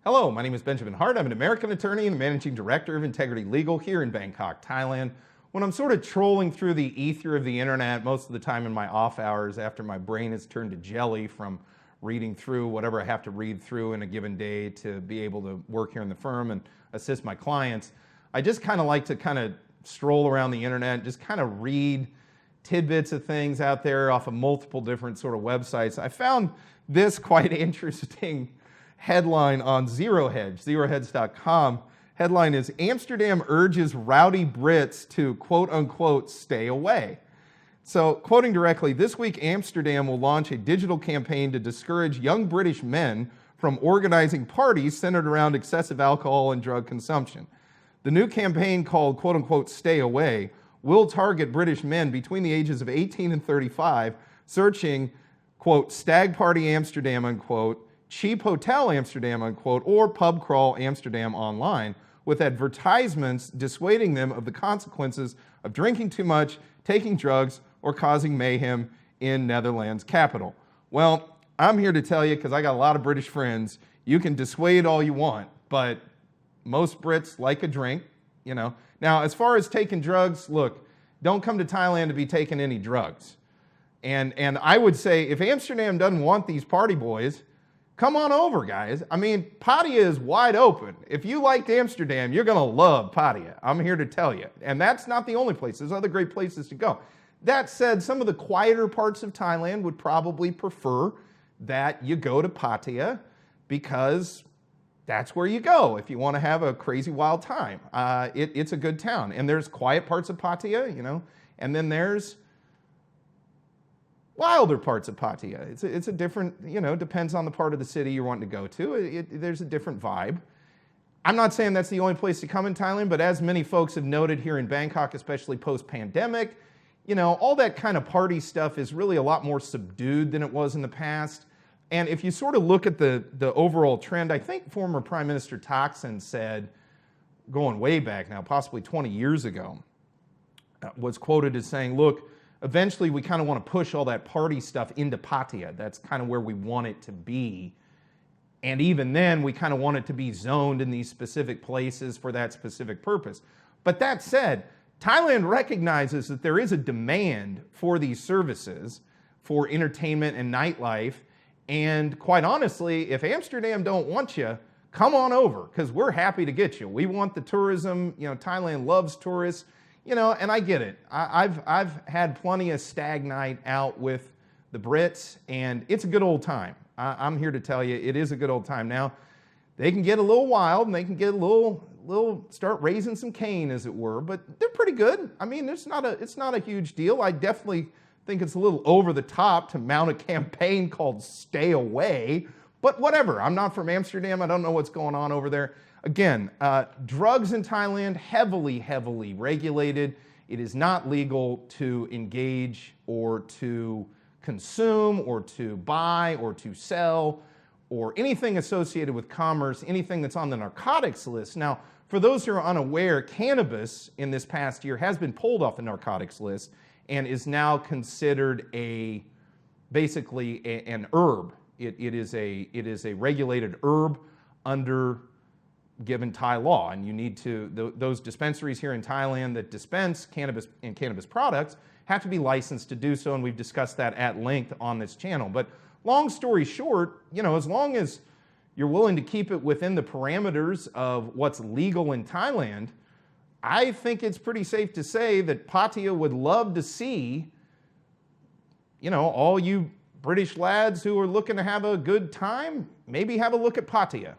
Hello, my name is Benjamin Hart. I'm an American attorney and managing director of Integrity Legal here in Bangkok, Thailand. When I'm sort of trolling through the ether of the internet, most of the time in my off hours after my brain has turned to jelly from reading through whatever I have to read through in a given day to be able to work here in the firm and assist my clients, I just kind of like to stroll around the internet, just kind of read tidbits of things out there off of multiple different sort of websites. I found this quite interesting headline on zerohedge.com. Headline is, Amsterdam urges rowdy Brits to quote unquote stay away. So quoting directly, this week Amsterdam will launch a digital campaign to discourage young British men from organizing parties centered around excessive alcohol and drug consumption. The new campaign, called quote unquote stay away, will target British men between the ages of 18 and 35, searching quote stag party Amsterdam unquote, cheap hotel Amsterdam unquote, or pub crawl Amsterdam online, with advertisements dissuading them of the consequences of drinking too much, taking drugs, or causing mayhem in Netherlands capital. Well, I'm here to tell you, because I got a lot of British friends, you can dissuade all you want, but most Brits like a drink, you know. Now, as far as taking drugs, look, don't come to Thailand to be taking any drugs. And I would say, if Amsterdam doesn't want these party boys, come on over, guys. I mean, Pattaya is wide open. If you liked Amsterdam, you're going to love Pattaya. I'm here to tell you. And that's not the only place. There's other great places to go. That said, some of the quieter parts of Thailand would probably prefer that you go to Pattaya, because that's where you go if you want to have a crazy wild time. It's a good town. And there's quiet parts of Pattaya, you know, and then there's wilder parts of Pattaya. It's a different, you know, depends on the part of the city you're wanting to go to. There's a different vibe. I'm not saying that's the only place to come in Thailand, but as many folks have noted here in Bangkok, especially post-pandemic, you know, all that kind of party stuff is really a lot more subdued than it was in the past. And if you sort of look at the overall trend, I think former Prime Minister Thaksin said, going way back now, possibly 20 years ago, was quoted as saying, look, eventually we kind of want to push all that party stuff into Pattaya. That's kind of where we want it to be. And even then, we kind of want it to be zoned in these specific places for that specific purpose. But that said, Thailand recognizes that there is a demand for these services for entertainment and nightlife. And quite honestly, if Amsterdam don't want you, come on over, because we're happy to get you. We want the tourism. You know, Thailand loves tourists. You know, and I get it. I've had plenty of stag night out with the Brits, and it's a good old time. I'm here to tell you, it is a good old time. Now, they can get a little wild, and they can get a little start raising some cane, as it were, but they're pretty good. I mean, it's not a huge deal. I definitely think it's a little over the top to mount a campaign called Stay Away, but whatever. I'm not from Amsterdam. I don't know what's going on over there. Again, drugs in Thailand, heavily, heavily regulated. It is not legal to engage or to consume or to buy or to sell or anything associated with commerce, anything that's on the narcotics list. Now, for those who are unaware, cannabis in this past year has been pulled off the narcotics list and is now considered basically an herb. It is a regulated herb under given Thai law, and you need to, those dispensaries here in Thailand that dispense cannabis and cannabis products have to be licensed to do so, and we've discussed that at length on this channel. But long story short, you know, as long as you're willing to keep it within the parameters of what's legal in Thailand, I think it's pretty safe to say that Pattaya would love to see, you know, all you British lads who are looking to have a good time, maybe have a look at Pattaya.